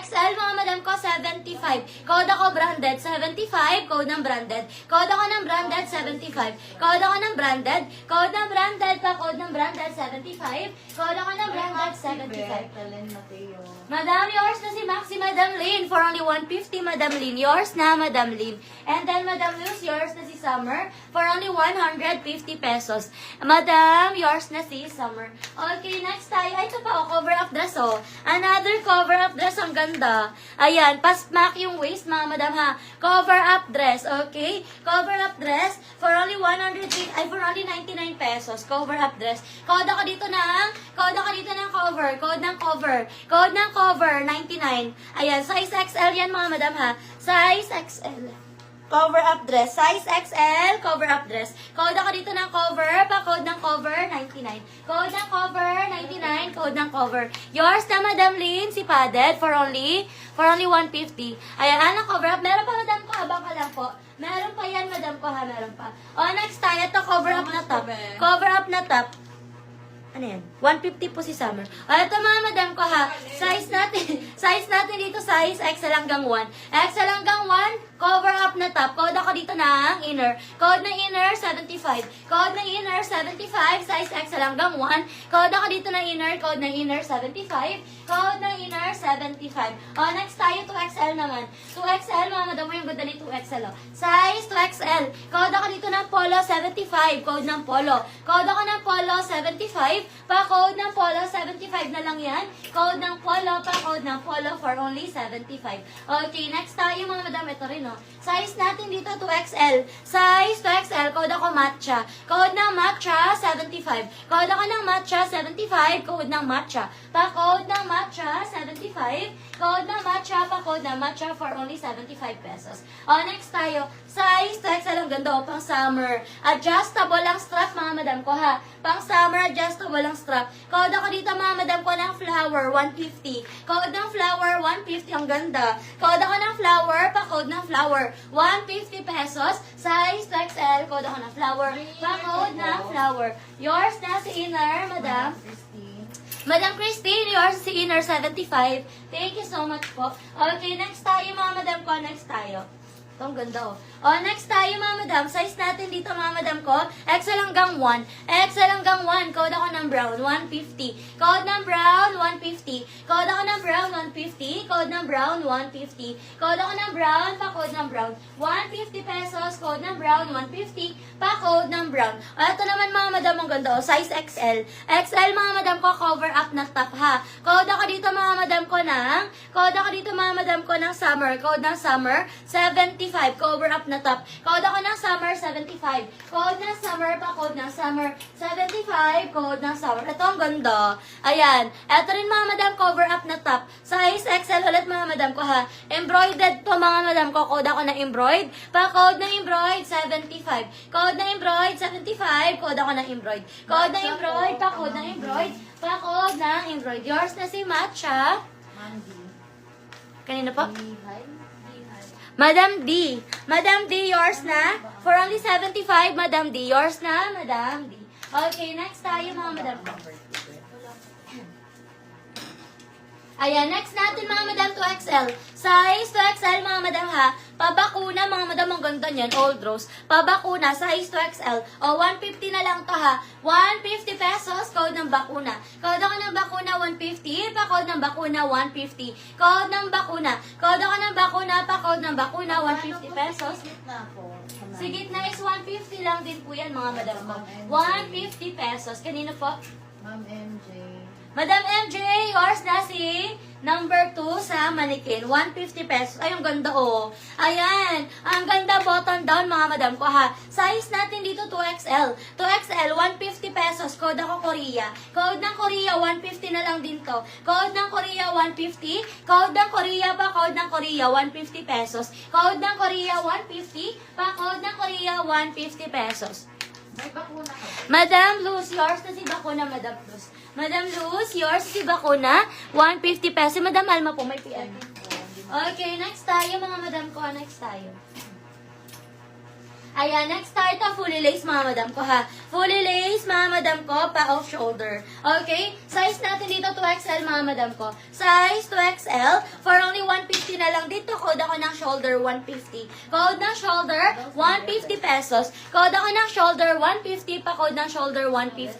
XL, mga madam ko, 75. Code ako branded, 75. Code ng branded. Code ako ng branded, 75. Code ako ng branded. Code ng branded pa. Code ng branded, 75. Code ako ng branded, 75. Madam, yours na si Maxi, Madam Lynn. For only 150, Madam Lynn. Yours na, Madam Lynn. And then, Madam Luz, yours na si Summer. For only 150 pesos. Madam, yours na si Summer. Okay, next tayo. Ay, ito pa, oh, cover up dress, oh. Another cover up dress. Ang ganda. Ayan, pasmak yung waist, mga madam, ha. Cover up dress, okay? Cover up dress for only 99 pesos. Cover up dress. Code ako dito ng cover. Code ng cover, 99. Ayan, size XL yan, mga madam, ha. Size XL. Cover up dress. Size XL, cover up dress. Code ako dito ng cover, pa-code ng cover, 99. Code ng cover, 99. Code ng cover. Yours na, Madam Lynn, si Padded, for only 150. Ayan, anong cover up? Meron pa, madam ko, habang ka lang po. Meron pa yan, madam ko, ha, meron pa. O, next tayo, ito, cover up na top. Cover up na top. Ano yan? 150 po si Summer. O, ito mga madam ko, ha. Size natin dito, size XL hanggang 1. XL hanggang 1, cover up na top. Code ako dito ng inner. Code ng inner, 75. Code ng inner, 75. Size XL hanggang 1. Code ako dito ng inner. Code ng inner, 75. Code ng inner, 75. O, next tayo, 2XL naman. 2XL, mga madam mo yung ganda ni 2XL. O. Size 2XL. Code ako dito ng polo, 75. Code ng polo. Code ako ng polo, 75. Pa-code ng polo, 75 na lang yan. Code ng polo, pa-code ng polo for only 75. Okay, next tayo, mga madam. Ito rin, oh. Size natin dito, 2XL. Size 2XL, code ako matcha. Code ng matcha, 75. Code ako ng matcha, 75. Code ng matcha. Pa-code ng matcha, 75. Code ng matcha, pa-code ng matcha for only 75 pesos. Next tayo. Size 2XL, ang ganda, oh, pang summer. Adjustable ang strap, mga madam ko, ha. Pang summer, adjustable ang strap. Code ako dito, mga madam ko, ng flower, 150. Code ng flower, 150, ang ganda. Code ako ng flower, pa-code ng flower, 150 pesos. Size 2XL, code ako ng flower, pa-code ng flower. Yours na si inner, madam. Madam Christine, yours si inner, 75. Thank you so much po. Okay, next tayo, mga madam ko, next tayo. Ito, ang ganda, oh. Next tayo, mga madam. Size natin dito, mga madam ko, XL hanggang 1. XL hanggang 1. Code ako ng brown, 150. Code ng brown, 150. Code ako ng brown, 150. Code ng brown, 150. Code ako ng brown, pa-code ng brown, 150 pesos. Code ng brown, 150. Pa-code ng brown. Ito naman, mga madam, ang ganda, oh. Size XL. XL, mga madam ko, cover up na top, ha. Code ako dito, mga madam ko, ng summer. Code ng summer, 75. Cover up na top. Code ako ng summer, 75. Code ng summer, pa-code ng summer, 75. Code ng summer. Ito, ang ganda. Ayan. Ito rin, mga madam, cover up na top. Size XL ulit, mga madam ko, ha. Embroidered to, mga madam ko. Code ako ng embroid. Pa-code ng embroid, 75. Code ng embroid, 75. Code ako ng embroid. Code ng embroid, pa-code ng embroid. Pa-code ng embroid. Yours na si Matcha. Kanina po? Madam D. Madam D, yours na. For only 75, Madam D. Yours na, Madam D. Okay, next tayo, mga madam. Ayan, next natin, mga madam, 2XL. Size 2XL, mga madam, ha. Pabakuna, mga madam, ang ganda niyan, old rose. Pabakuna, size 2XL. 150 na lang to, ha. 150 pesos, code ng bakuna. Code ako ng bakuna, 150. Pa-code ng bakuna, 150. Code ng bakuna. Code ako ng bakuna, pa-code ng bakuna, 150 pesos. Sigit na is 150 lang din po yan, mga madam ko. 150 pesos. Kanino po? Ma'am MJ. Madam MJ, yours na si number 2 sa mannequin. 150 pesos. Ay, ang ganda, oh. Ayan. Ang ganda, button down, mga madam ko, ha. Size natin dito, 2XL. 2XL, 150 pesos. Code ako Korea. Code ng Korea, 150 na lang din to. Code ng Korea, 150. Code ng Korea pa, code ng Korea, 150 pesos. Code ng Korea, 150. Pa, code ng Korea, 150 pesos. May bakuna ka. Madam Luz, yours na si bakuna, Madam Luz. Madam Luz, yours si bakuna, 150 pesos. Madam Alma po, may PM. Okay, next tayo, mga madam ko. Next tayo. Ayan, next tayo ito, fully lace, mga madam ko, ha? Fully lace, mga madam ko, pa off shoulder. Okay? Size natin dito, 2XL, mga madam ko. Size 2XL, for only 150 na lang dito. Code ako ng shoulder, 150. Code ng shoulder, 150 pesos. Code ako ng shoulder, 150. Pa-code ng shoulder, 150.